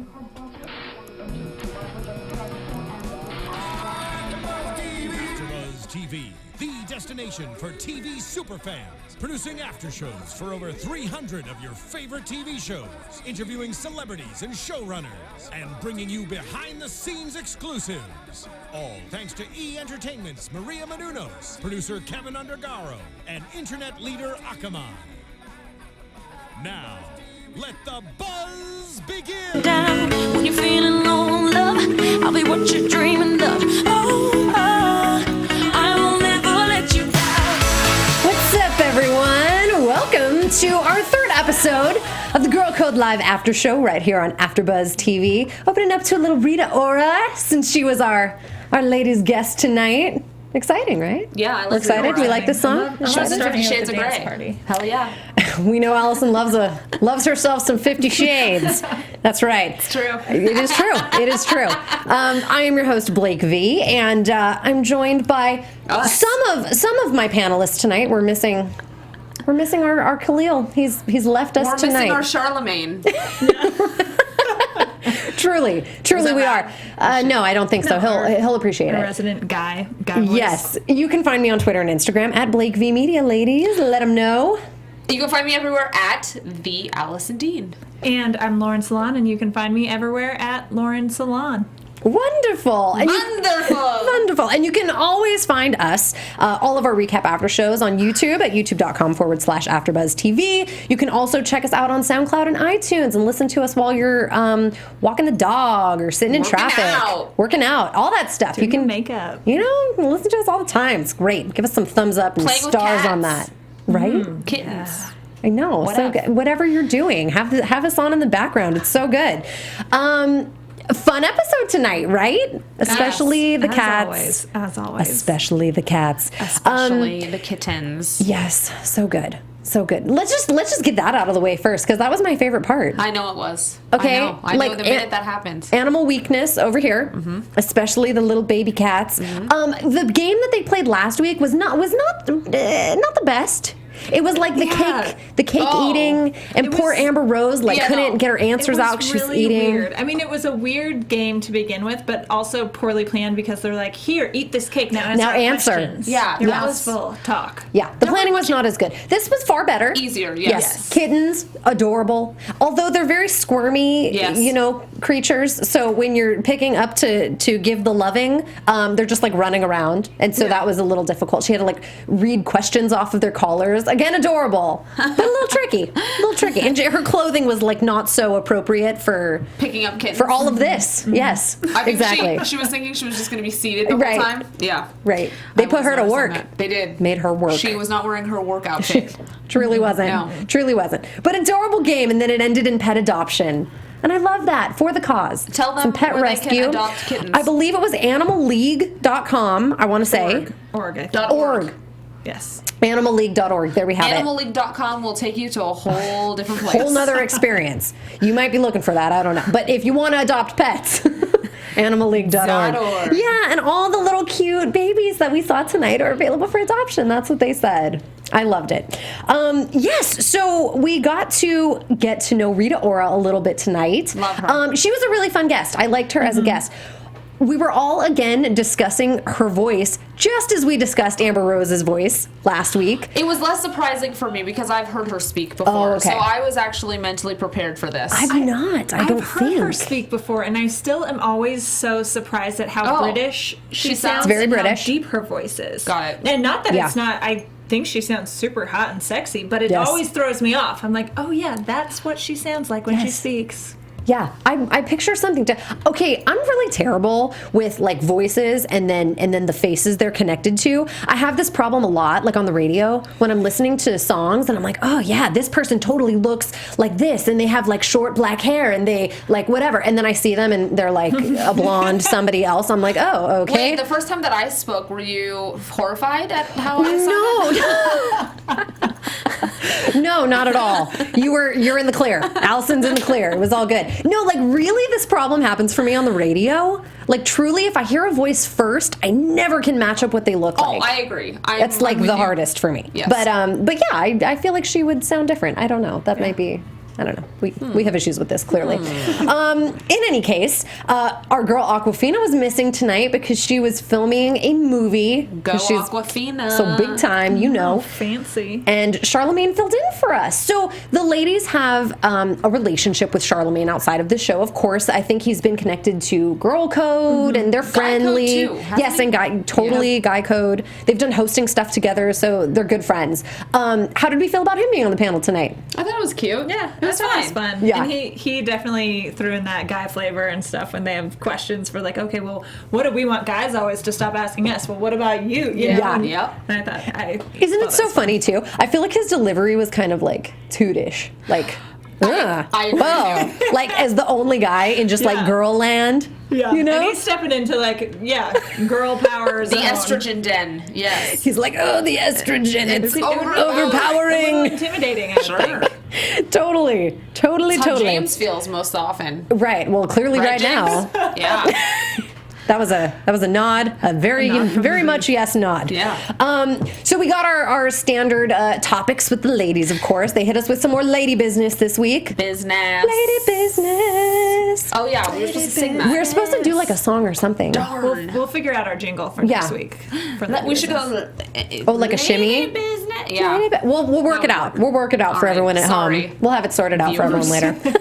AFTERBUZZ TV, the destination for TV superfans. Producing after shows for over 300 of your favorite TV shows. Interviewing celebrities and showrunners. And bringing you behind-the-scenes exclusives. All thanks to E! Entertainment's Maria Menounos, producer Kevin Undergaro, and internet leader Akamai. Now, let the buzz begin! Down when you're feeling low on love, I'll be what you're dreaming of. Oh, I will never let you down. What's up, everyone? Welcome to our third episode of the Girl Code Live After Show right here on AFTERBUZZ TV. Opening up to a little Rita Ora since she was our ladies' guest tonight. Exciting, right? Yeah, I like We're excited. We like this song. She was in 50 Shades of Grey. Party. Hell yeah. We know Alison loves herself some 50 Shades. That's right. It's true. It is true. It is true. I am your host, Blake V, and I'm joined by some of my panelists tonight. We're missing our Khalil. He's left us tonight. We're missing our Charlemagne. Truly we are. No, I don't think so. He'll appreciate it. Resident guy voice. Yes. You can find me on Twitter and Instagram at Blake V Media, ladies. Let them know. You can find me everywhere at the Alison Dean. And I'm Lauren Salaun, and you can find me everywhere at Lauren Salaun. Wonderful. And wonderful. And you can always find us, all of our recap after shows on YouTube at youtube.com/AfterBuzz TV. You can also check us out on SoundCloud and iTunes and listen to us while you're walking the dog or sitting in traffic. Working out. All that stuff. Doing you can makeup. You know, listen to us all the time. It's great. Give us some thumbs up and Playing with stars cats. on that. Right? Kittens. Yeah. I know. So good. Whatever you're doing, have us on in the background. It's so good. Fun episode tonight, right? Especially the cats. As always. Especially the cats. Especially the kittens. Yes, so good. So good. Let's just get that out of the way first, because that was my favorite part. I know it was. Okay, I know the minute that happened. Animal weakness over here, especially the little baby cats. The game that they played last week was not the best. It was like the cake eating, and poor Amber Rose couldn't get her answers out because she was eating. Weird. I mean, it was a weird game to begin with, but also poorly planned because they're like, "Here, eat this cake now answer." Questions. Yeah, it was full talk. Yeah, the planning was not as good. This was far better. Easier, yes. Kittens, adorable. Although they're very squirmy, creatures. So when you're picking up to give the loving, they're just like running around, and so that was a little difficult. She had to read questions off of their collars. Again, adorable, but a little tricky. And her clothing was not so appropriate for picking up kittens for all of this. Yes, I think exactly. She was thinking she was just going to be seated the whole time. Yeah, right. They put her to work. They did. Made her work. She was not wearing her work outfit. Truly wasn't. No. Truly wasn't. But adorable game, and then it ended in pet adoption. And I love that, for the cause. Tell them some pet where rescue. they can adopt kittens. I believe it was animalleague.com, I want to say. Org. Yes. Animalleague.org. There we have it. Animalleague.com will take you to a whole different place. Whole nother experience. You might be looking for that. I don't know. But if you want to adopt pets, animalleague.org. Yeah, and all the little cute babies that we saw tonight are available for adoption. That's what they said. I loved it. Yes, so we got to get to know Rita Ora a little bit tonight. Love her. She was a really fun guest. I liked her as a guest. We were all, again, discussing her voice, just as we discussed Amber Rose's voice last week. It was less surprising for me because I've heard her speak before. Oh, okay. So I was actually mentally prepared for this. I've not. I don't I've heard think. her speak before, and I still am always so surprised at how British she sounds. Very and British. How deep her voice is. Got it. And not that it's not. I think she sounds super hot and sexy, but it always throws me off. I'm like, oh yeah, that's what she sounds like when she speaks. Yeah, I picture something okay, I'm really terrible with voices and then the faces they're connected to. I have this problem a lot, on the radio, when I'm listening to songs and I'm like, oh yeah, this person totally looks like this, and they have short black hair and they whatever, and then I see them and they're a blonde somebody else. I'm like, oh, okay. Wait, the first time that I spoke, were you horrified at how I sounded? No, not at all. You're in the clear. Allison's in the clear. It was all good. No, really, this problem happens for me on the radio. Truly, if I hear a voice first, I never can match up what they look like. Oh, I agree. That's the hardest for me. Yes. But yeah, I feel like she would sound different. I don't know. That might be I don't know. We have issues with this, clearly. In any case, our girl Awkwafina was missing tonight because she was filming a movie. Go Awkwafina. So big time, you know. Fancy. And Charlemagne filled in for us. So the ladies have a relationship with Charlemagne outside of the show. Of course, I think he's been connected to Girl Code, and they're friendly. Guy Code too, yes, and Guy Code. They've done hosting stuff together, so they're good friends. How did we feel about him being on the panel tonight? I thought it was cute. Yeah, it was that was fine. fun. Yeah. And he definitely threw in that guy flavor and stuff when they have questions for like, okay, well, what do we want guys always to stop asking us? Well, what about you? You know? Yeah. Yep. And I thought, Isn't it so funny too? I feel like his delivery was kind of like toot-ish, like. I agree with you. Like as the only guy in just like Yeah. girl land. Yeah. You know? And he's stepping into like, girl power The zone. estrogen den. Yes. He's like, oh, the estrogen, it's A overpowering. little intimidating, I think. Totally. That's how James feels most often. Right. Well, clearly right James? now. Yeah. That was a nod, a very much yes nod. Yeah. So we got our standard topics with the ladies, of course. They hit us with some more lady business this week. Business. Lady business. Oh yeah, we were supposed to sing that. We were supposed to do like a song or something. Darn. We'll figure out our jingle for Yeah. next week. For that We should business. go. Oh, like a shimmy? Lady business. Yeah. Lady bu- We'll work it out. We'll work it out for All right. everyone at Sorry. home. We'll have it sorted out for everyone Viewers. later.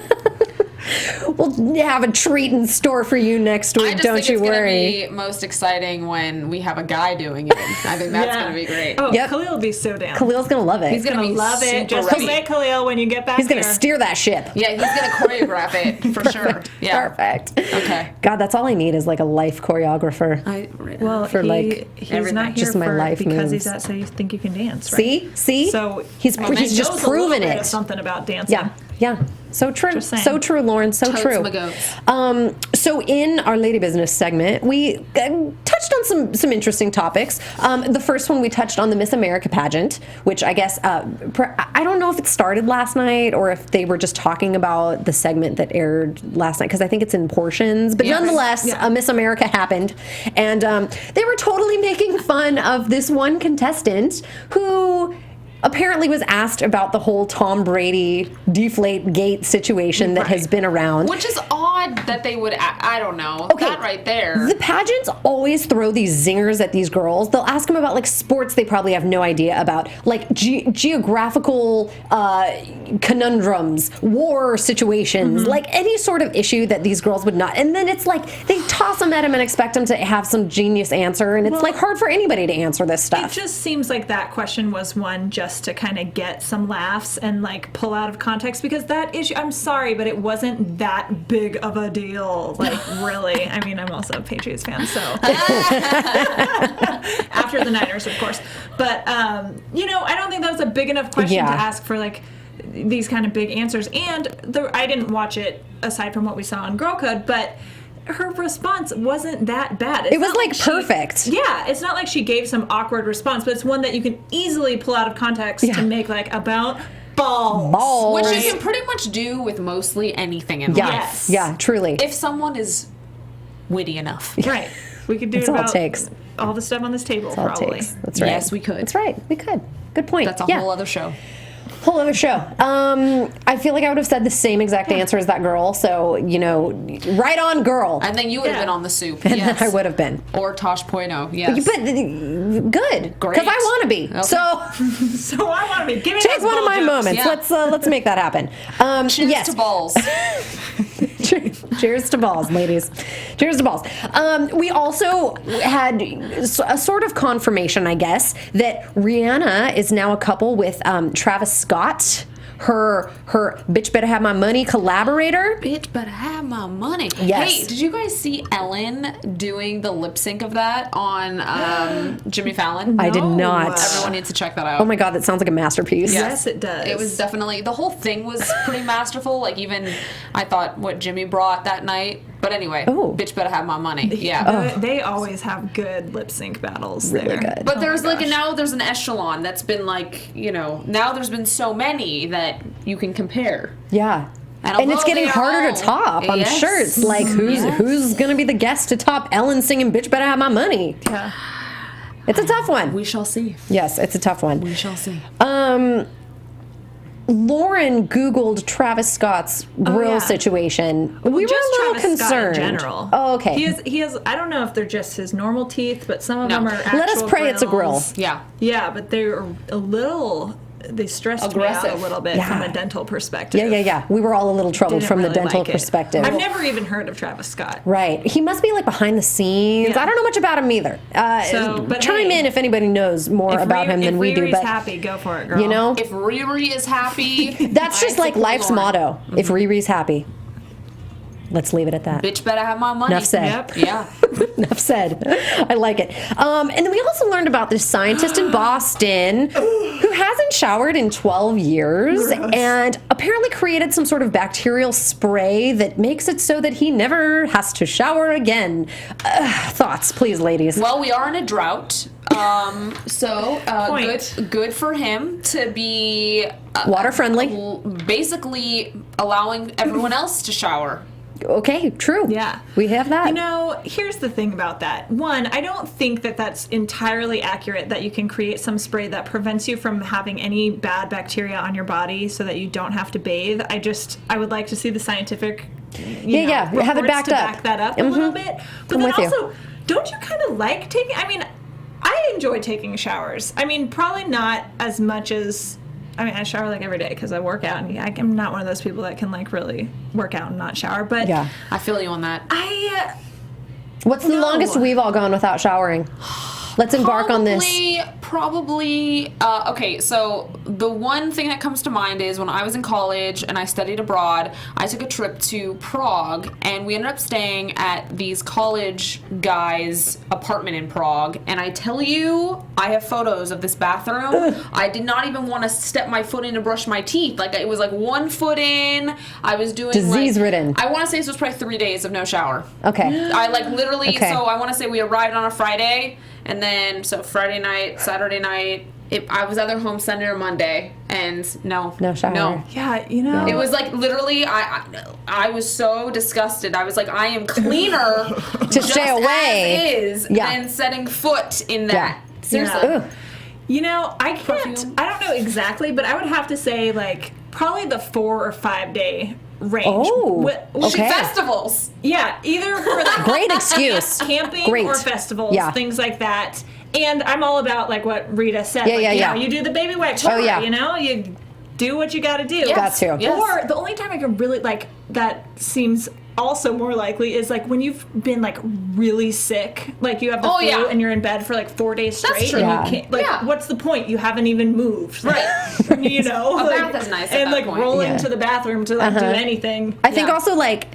We'll have a treat in store for you next I week. just Don't think you it's worry. gonna be most exciting when we have a guy doing it. I think that's gonna be great. Oh, Yep. Khalil will be so down. Khalil's gonna love it. He's gonna be love it. super Just ready. say Khalil when you get back He's gonna here. steer that ship. Yeah, he's gonna choreograph it for sure. Yeah. Perfect. Okay. God, that's all I need is like a life choreographer. Well, for, like, he's everything. not here Just my for, life because moves. he's at So You Think You Can Dance, right? See? So he's I mean, just knows a little proven bit of it. something about dancing. Yeah. So true. Just saying. So true, Lauren. So Totes true. my goats. So in our lady business segment, we touched on some interesting topics. The first one we touched on the Miss America pageant, which I guess I don't know if it started last night or if they were just talking about the segment that aired last night because I think it's in portions. But nonetheless, Miss America happened, and they were totally making fun of this one contestant who apparently was asked about the whole Tom Brady deflate gate situation that has been around. Which is odd that they would. I don't know. Okay. That right there. The pageants always throw these zingers at these girls. They'll ask them about like sports they probably have no idea about, like geographical conundrums, war situations, like any sort of issue that these girls would not. And then it's like they toss them at them and expect them to have some genius answer, and it's like hard for anybody to answer this It stuff. just seems like that question was one just to kind of get some laughs and like pull out of context because that issue, I'm sorry, but it wasn't that big of a deal. Like, really. I mean, I'm also a Patriots fan, so. After the Niners, of course. But, I don't think that was a big enough question to ask for like these kind of big answers. And I didn't watch it aside from what we saw on Girl Code, but her response wasn't that bad. It was like perfect. Yeah, it's not like she gave some awkward response, but it's one that you can easily pull out of context to make like about balls. Which you can pretty much do with mostly anything in life. Yes. Yeah, truly. If someone is witty enough. Right. We could do That's it all it about takes. all the stuff on this table, That's all it probably. takes. That's right. Yes, we could. That's right. We could. Good point. That's a whole other show. Whole other show. I feel like I would have said the same exact answer as that girl. So, right on, girl. And then you would have been on the soup. And yes. then I would have been. Or Tosh Point-oh, yes. But good. Great. Because I want to be. Okay. So, So I want to be. Give me today's those one of ball my jokes. moments. Yeah. Let's make that happen. Cheers yes. to balls. Cheers to balls, ladies. Cheers to balls. We also had a sort of confirmation, I guess, that Rihanna is now a couple with Travis Scott, her Bitch Better Have My Money collaborator. Bitch better have my money. Yes. Hey, did you guys see Ellen doing the lip sync of that on Jimmy Fallon? I did not. Everyone needs to check that out. Oh my God, that sounds like a masterpiece. Yes, it does. It was definitely, the whole thing was pretty masterful. Like, even I thought what Jimmy brought that night. But anyway, bitch better have my money. Yeah. They always have good lip sync battles. Really there. good. But Oh there's my like, gosh. now there's an echelon that's been like, now there's been so many that you can compare. Yeah. And And it's although getting they are harder all- to top. I'm Yes. sure it's like who's gonna be the guest to top Ellen singing "Bitch Better Have My Money"? Yeah. It's a tough one. We shall see. Yes, it's a tough one. We shall see. Lauren Googled Travis Scott's grill situation. We were a little Travis Scott concerned. in general. Oh, okay. He has. I don't know if they're just his normal teeth, but some of No. them are. Actual Let us pray it's a grill. grills. Yeah. Yeah, but they're a little. They stressed Aggressive. me out a little bit Yeah. from a dental perspective. Yeah. We were all a little troubled Didn't from the really dental like it. perspective. I've never even heard of Travis Scott. Right. He must be like behind the scenes. Yeah. I don't know much about him either. But chime hey, in if anybody knows more about him than we do. If But happy, go for it, girl. you know, If Riri is happy, that's just I like support life's Lauren. motto. If Riri's happy, let's leave it at that. Bitch better have my money. Enough said. Yep. Yeah. Enough said. I like it. And then we also learned about this scientist in Boston who hasn't showered in 12 years and apparently created some sort of bacterial spray that makes it so that he never has to shower again. Thoughts, please, ladies. Well, we are in a drought. So Point. good for him to be Water friendly. basically allowing everyone else to shower. Okay, true. Yeah. We have that. You know, here's the thing about that. One, I don't think that that's entirely accurate that you can create some spray that prevents you from having any bad bacteria on your body so that you don't have to bathe. I would like to see the scientific Yeah, have it reports backed to up. back that up a little bit. But I'm then with you. also, don't you kind of like taking, I enjoy taking showers. Probably not as much as, I shower like every day because I work out, and I'm not one of those people that can like really work out and not shower. But Yeah. I feel you on that. What's the longest we've all gone without showering? Let's embark on this. Probably. Okay, so the one thing that comes to mind is when I was in college and I studied abroad, I took a trip to Prague, and we ended up staying at these college guys' apartment in Prague. And I tell you, I have photos of this bathroom. I did not even want to step my foot in to brush my teeth. Like, it was like 1 foot in. I was doing Disease-ridden. I want to say this was probably 3 days of no shower. Okay. I like literally, Okay. so I want to say we arrived on a Friday, and then so Friday night, Saturday night, I was either home Sunday or Monday, and no shower. No. Yeah, you know. It was like literally, I was so disgusted. I was like, I am cleaner To stay away. as is Yeah. than setting foot in that. Yeah. Seriously. Ugh. You know, I can't. Perfume. I don't know exactly, but I would have to say like probably the 4 or 5 day range. Oh, okay. Festivals. Yeah, either for like Great excuse. camping Great. or festivals, Yeah. things like that. And I'm all about like what Rita said. Yeah, like, yeah, you yeah. know, you do the baby wipe tour. yeah. You know, you do what you got to do. Yes. Got to. Yes. Or the only time I can really like that seems also more likely is like when you've been like really sick, like you have the flu yeah. and you're in bed for like 4 days That's straight. true. And Yeah. you can't, like, Yeah. what's the point? You haven't even moved, Right. you know, A like, bath is nice at and that like point. rolling Yeah. to the bathroom to like do anything. I think Yeah. also like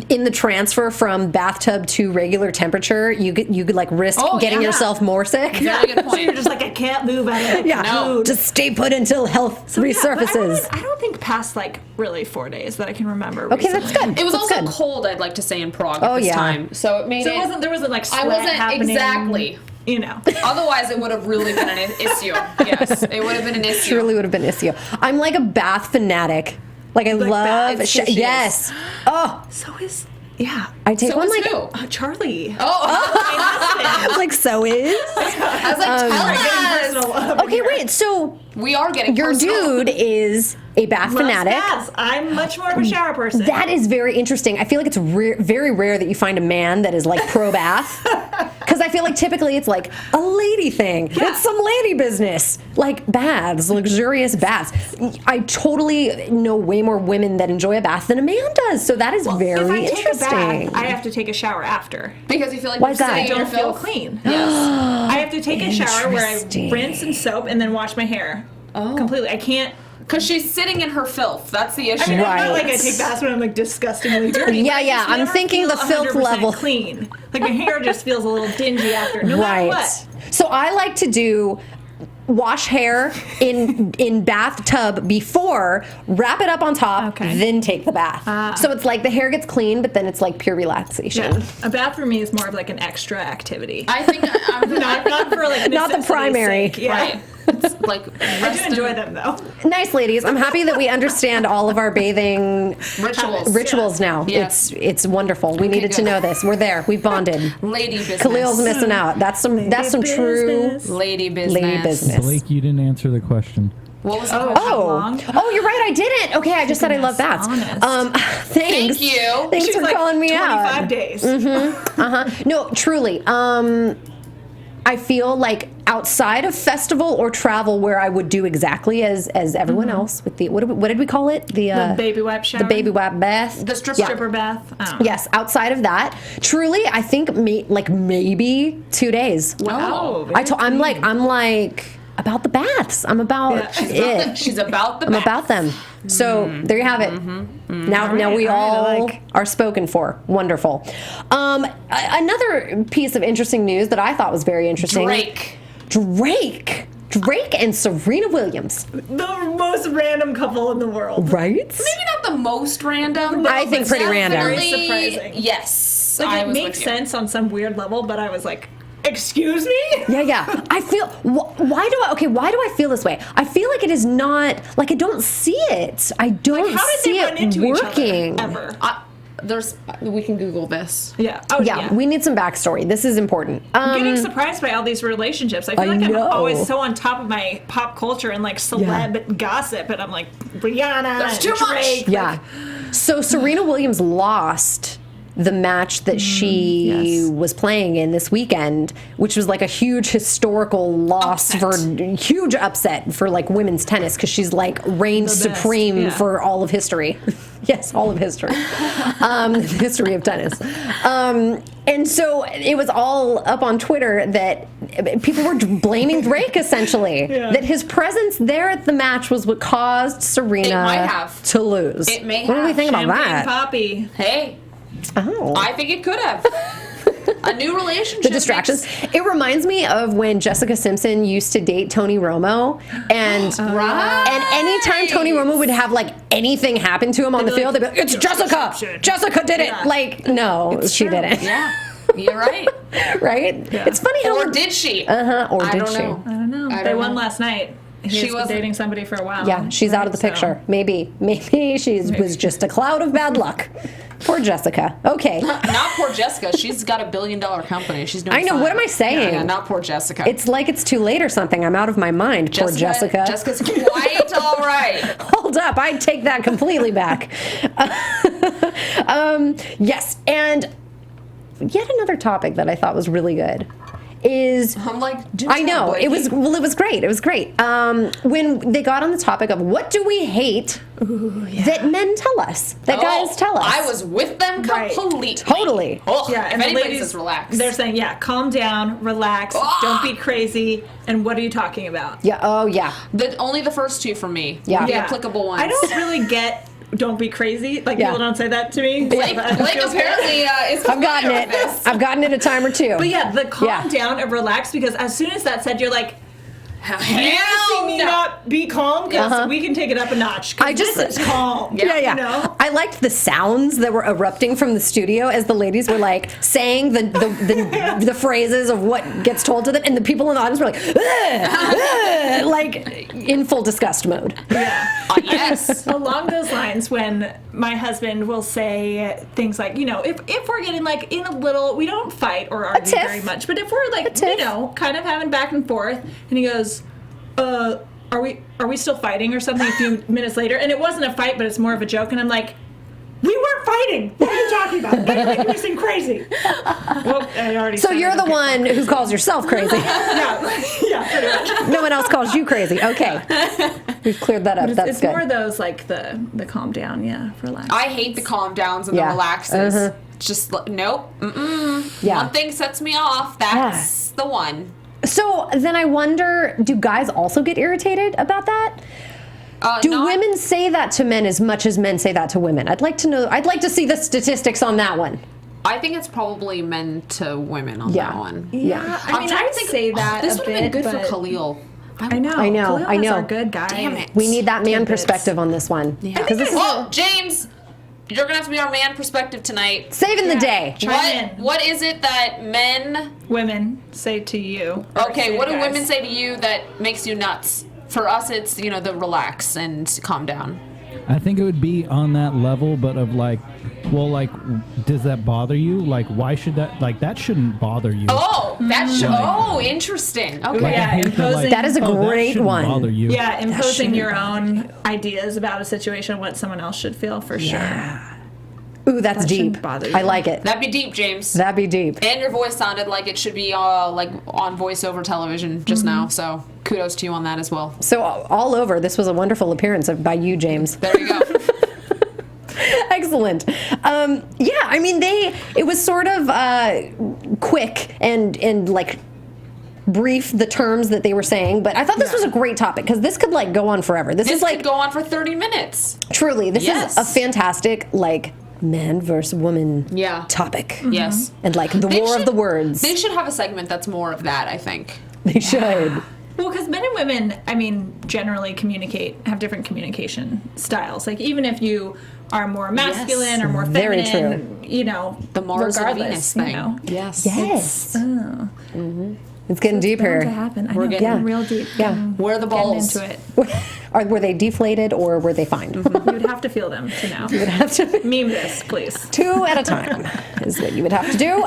in the transfer from bathtub to regular temperature, you could like risk Oh, getting yeah. yourself more sick. Very good So you're point. just like, I can't move out of the Yeah, No. just stay put until health Yeah, but resurfaces. I don't think past like really 4 days that I can remember. Okay, that's recently. good. It was That's also good. cold, I'd like to say, in Prague Oh, at this yeah. time. So it made So it. there wasn't like sweat I wasn't happening. exactly. You know. Otherwise, it would have really been an issue. Yes, it would have been an issue. Truly would have been issue. I'm like a bath fanatic. Like I love. baths? She is. Yes. Oh, So is yeah. I take So one is like. who? Charlie. Oh, Like so is. I was like, tell us. Okay, wait. So We are getting your personal. dude is a bath fanatic. Baths. I'm much more of a shower person. That is very interesting. I feel like it's very rare that you find a man that is like pro bath. Because I feel like typically it's like a lady thing. Yeah. It's some lady business. Like baths, luxurious baths. I totally know way more women that enjoy a bath than a man does. So that is if very I take interesting. a bath, I have to take a shower after. Because you feel like Why you're is that? sitting I in your don't feel filth. clean. Yes. I have to take a shower where I Interesting. rinse and soap and then wash my hair. Completely. I can't. Because she's sitting in her filth. That's the issue. I mean, it's Right. not like I take baths when I'm like disgustingly dirty. Yeah, but I yeah, just I'm never thinking feel the filth 100% level. clean. Like my hair just feels a little dingy after. No matter what. So I like to do wash hair in bathtub before, wrap it up on top, Okay. then take the bath. So it's like the hair gets clean, but then it's like pure relaxation. Yeah. A bath for me is more of like an extra activity. I think I'm not for like Not the necessity's primary. sake. Yeah. right. It's like I do enjoy them though. Nice, ladies. I'm happy that we understand all of our bathing rituals. now. Yes. It's wonderful. We needed to good. know this. We're there. We've bonded. Lady business. Khalil's missing out. That's some true business. Lady business. lady business. Blake, you didn't answer the question. What was it? Oh, you're right. I didn't. Okay, I just said I love baths. Thanks. Thank you. Thanks She's for like, calling me out. 25 days. No, truly. I feel like outside of festival or travel, where I would do exactly as everyone else with the what did we call it? The baby wipe shower. The baby wipe bath. The stripper bath. I don't know. Yes, outside of that, truly, I think maybe 2 days. Wow. I'm like about the baths. I'm about it. She's about the I'm bath. about them. So there you have it. Now we all are spoken for. Wonderful. Another piece of interesting news that I thought was very interesting. Drake and Serena Williams. The most random couple in the world. Right? Maybe not the most random. I think pretty random. Very surprising. Yes. Like, it makes sense on some weird level, but I was like, excuse me? Yeah. I feel. Why do I feel this way? I feel like it is not like I don't see it. I don't see it working ever. We can Google this. Yeah. We need some backstory. This is important. I'm getting surprised by all these relationships. I feel like I'm always so on top of my pop culture and like celeb gossip, and I'm like Rihanna. There's too Drake. much. Yeah. So Serena Williams lost the match that she was playing in this weekend, which was like a huge historical loss huge upset for like women's tennis, because she's like reigned supreme for all of history. Yes, all of history. The history of tennis. And so it was all up on Twitter that people were blaming Drake, essentially. That his presence there at the match was what caused Serena to lose. It may What do we think about that? Poppy. Hey. Oh. I think it could have. A new relationship. The distractions. It reminds me of when Jessica Simpson used to date Tony Romo, and anytime Tony Romo would have like anything happen to him on the field, they'd be like, "It's Jessica. Jessica did it." Like, no, she didn't. Yeah, you're right. Right? Yeah. It's funny how. Or did she? Or I did don't she? know. I don't know. They won last night. She was dating somebody for a while. Yeah, she's out of the picture. Maybe she was just a cloud of bad luck. Poor Jessica. Okay. Not poor Jessica. She's got $1 billion company. She's doing I know. fine. What am I saying? Yeah, not poor Jessica. It's like it's too late or something. I'm out of my mind. Poor Jessica. Jessica's quite all right. Hold up. I take that completely back. Yes. And yet another topic that I thought was really good is I'm like, I know it was great. It was great. When they got on the topic of what do we hate that men tell us, that guys tell us. I was with them completely. Totally. Oh, yeah, if and the anybody ladies says relax. They're saying, calm down, relax, don't be crazy. And what are you talking about? Yeah. Oh, yeah. Only the first two for me. Yeah. The applicable ones. I don't really get. Don't be crazy. Like, people don't say that to me. Blake apparently is. I've gotten it. I've gotten it a time or two. But yeah, the calm down and relax, because as soon as that said, you're like, you want to see me not be calm? Because we can take it up a notch. This is calm. Yeah. You know? I liked the sounds that were erupting from the studio as the ladies were like saying the phrases of what gets told to them, and the people in the audience were like, ugh, like in full disgust mode. Yeah. Yes. Along those lines, when my husband will say things like, if we're getting like in a little, we don't fight or argue very much, but if we're like, kind of having back and forth, and he goes, are we still fighting or something a few minutes later? And it wasn't a fight, but it's more of a joke. And I'm like, we weren't fighting. What are you talking about? Now you're making me seem crazy. Well, I already. So you're the one who calls yourself crazy. yeah, pretty much. No one else calls you crazy. Okay, we've cleared that up. That's it's good. More those like the calm down, relax. I hate the calm downs and the relaxes. Just nope. Yeah. One thing sets me off. That's the one. So then I wonder, do guys also get irritated about that? Do women say that to men as much as men say that to women? I'd like to know. I'd like to see the statistics on that one. I think it's probably men to women on that one. Yeah. I mean, I'd say that this a would have been bit, good for but Khalil. I know. Khalil is our good guy. Damn it. We need that man perspective on this one. Yeah. James, you're gonna have to be our man perspective tonight. Saving the day. What is it that women say to you? Okay, what do women say to you that makes you nuts? For us, it's the relax and calm down. I think it would be on that level, but of like Well, like, does that bother you? Like, why should that? Like, that shouldn't bother you. Oh, that should. Oh, interesting. Okay. Like, I hate imposing- That is a that great shouldn't one. Bother you. Yeah, imposing your own ideas about a situation, what someone else should feel, for sure. Ooh, that's That shouldn't deep. bother you. I like it. That'd be deep, James. That'd be deep. And your voice sounded like it should be like on voiceover television just now. So kudos to you on that as well. So all over, this was a wonderful appearance by you, James. There you go. Excellent. Yeah, I mean, it was sort of quick and like brief, the terms that they were saying, but I thought this was a great topic because this could like go on forever. This is like could go on for 30 minutes. truly, this Yes. is a fantastic like man versus woman topic. Yes. And like the war of the words. They should have a segment that's more of that, I think. They should. Well, because men and women, I mean, generally have different communication styles. Like, even if you are more masculine or more Very feminine, you know, The Mars and regardless, Venus you thing. know. Yes. Yes. It's getting deep Bound to here. happen. I We're know, getting- getting real deep. Yeah. Where are the Getting balls? into it. Were they deflated or were they fine? You would have to feel them to know. You would have to Meme this, please. 2 at a time is what you would have to do.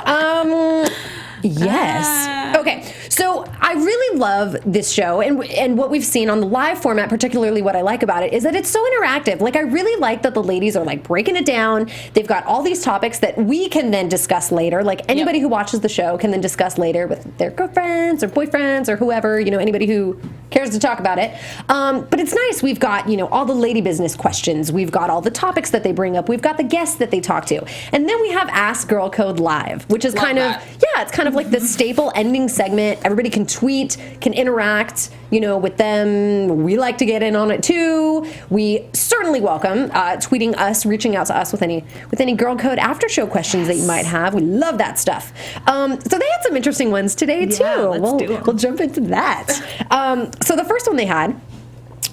Yes. Okay. So I really love this show, and what we've seen on the live format, particularly what I like about it, is that it's so interactive. Like, I really like that the ladies are like breaking it down. They've got all these topics that we can then discuss later. Like, anybody who watches the show can then discuss later with their girlfriends or boyfriends or whoever, you know, anybody who cares to talk about it. But it's nice. We've got, you know, all the lady business questions. We've got all the topics that they bring up. We've got the guests that they talk to. And then we have Ask Girl Code Live, which is kind of, it's kind of like the staple ending segment. Everybody can tweet, can interact, you know, with them. We like to get in on it too. We certainly welcome tweeting us, reaching out to us with any Girl Code after show questions that you might have. We love that stuff. So they had some interesting ones today too. Let's do 'em. We'll jump into that. So the first one they had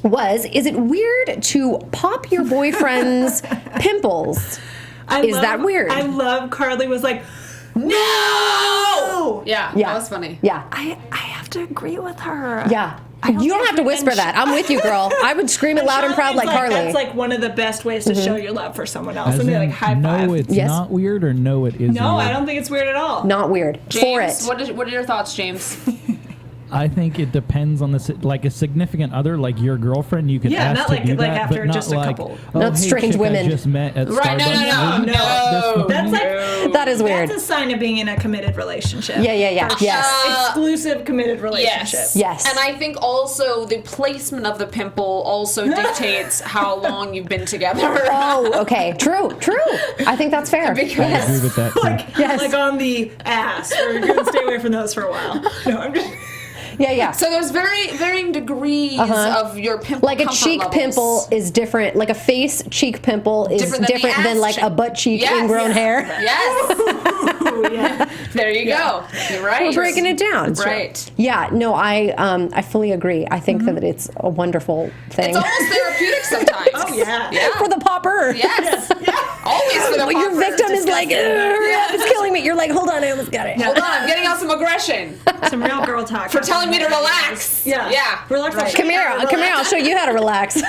was, is it weird to pop your boyfriend's pimples? Is that weird? I love Carly was like, No! Yeah, Yeah. that was funny. Yeah. I have to agree with her. Yeah. I don't You don't think have to we- whisper and that. I'm with you, girl. I would scream it loud and proud like Carly. That's like one of the best ways to show your love for someone else. As And they in, like high five. no, it's Yes. not weird, or no, it is. No, weird. I don't think it's weird at all. Not weird. For it. James, what are your thoughts, James? I think it depends on like a significant other, like your girlfriend. You can Yeah, ask not to like- do like that, after but not just a like, couple. oh, Not hey, strange chick women. I just met at Right, no, Starbucks. no. That's like That is weird. That's a sign of being in a committed relationship. Yeah. Yes. Exclusive committed relationship. Yes. And I think also the placement of the pimple also dictates how long you've been together. Oh, okay. True. I think that's fair. I agree with that too. Like on the ass. Or you're going to stay away from those for a while. No, I'm just... Yeah. So there's varying degrees of your pimple. Like a comfort cheek levels. pimple is different. Like a face cheek pimple is Different than the different than ass like cheek. a butt cheek Yes. ingrown hair. Yes. Ooh, yeah. There you go. You're right. We're breaking it down. Right. Yeah. No, I fully agree. I think that it's a wonderful thing It's almost therapeutic sometimes. Oh, yeah. Yeah. for the popper. Yes. Always for the Well, your popper. victim is like, "Ugh, it's killing me." You're like, hold on, I almost got it. Hold on, I'm getting out some aggression Some real girl talk. for telling me to relax. Yeah. Yeah. Relax. Right. Come here, I'll show you how to relax.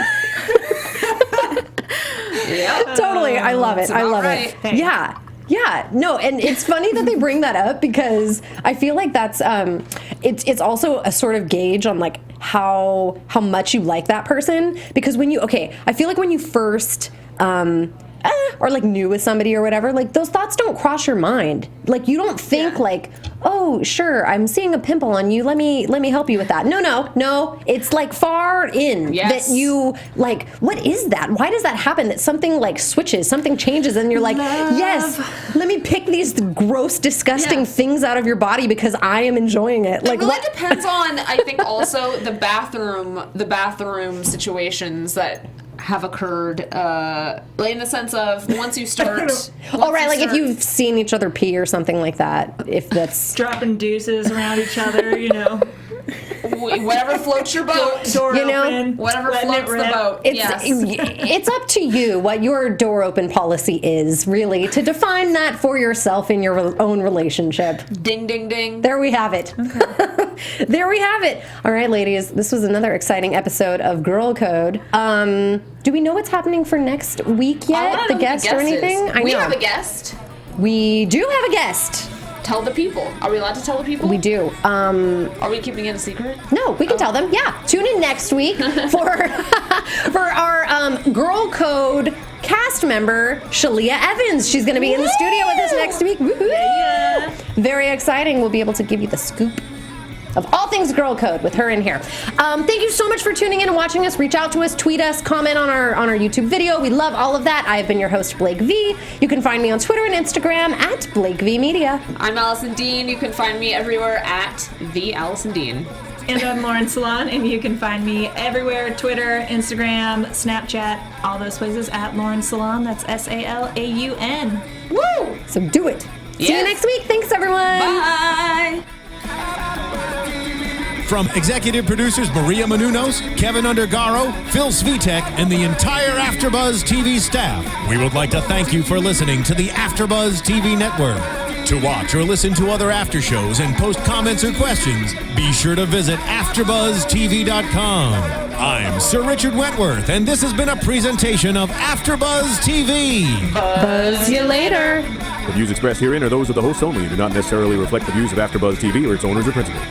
Yeah. Totally, I love it. I about love right. it. Hey. Yeah, no, and it's funny that they bring that up because I feel like that's it's also a sort of gauge on like how much you like that person, because I feel like when you first or like new with somebody or whatever, like those thoughts don't cross your mind. Like you don't think like, oh sure, I'm seeing a pimple on you, let me help you with that. No, it's like far in Yes. that you like, what is that? Why does that happen? That something like switches, something changes, and you're like, yes, let me pick these gross, disgusting things out of your body because I am enjoying it. Like It really what? depends on, I think, also the bathroom situations that have occurred, like in the sense of once you start. Oh right, like if you've seen each other pee or something like that. If that's Dropping deuces around each other, you know. whatever floats your boat. Door You know, open, Whatever letting floats it the rip. boat. Yes. It's up to you what your door open policy is, really, to define that for yourself in your own relationship. Ding, ding, ding. There we have it. There we have it. All right, ladies, this was another exciting episode of Girl Code. Do we know what's happening for next week I yet? wanna The know guest who or the guest anything? is. I We know. have a guest. We do have a guest. Tell the people. Are we allowed to tell the people? We do. Are we keeping it a secret? No, we can tell them. Yeah, tune in next week for our Girl Code cast member, Shalia Evans. She's going to be in the studio with us next week. Woohoo! Yeah. Very exciting. We'll be able to give you the scoop of all things Girl Code with her in here. Thank you so much for tuning in and watching us. Reach out to us, tweet us, comment on our YouTube video. We love all of that. I've been your host, Blake V. You can find me on Twitter and Instagram at Blake V Media. I'm Alison Dean. You can find me everywhere at the Alison Dean. And I'm Lauren Salaun, and you can find me everywhere: Twitter, Instagram, Snapchat, all those places at Lauren Salaun. That's Salaun. Woo! So do it. See you Yes. next week. Thanks, everyone. Bye. From executive producers Maria Menounos, Kevin Undergaro, Phil Svitek, and the entire AfterBuzz TV staff, we would like to thank you for listening to the AfterBuzz TV network. To watch or listen to other after shows and post comments or questions, be sure to visit AfterBuzzTV.com. I'm Sir Richard Wentworth, and this has been a presentation of AfterBuzz TV. Buzz you later. The views expressed herein are those of the hosts only and do not necessarily reflect the views of AfterBuzz TV or its owners or principals.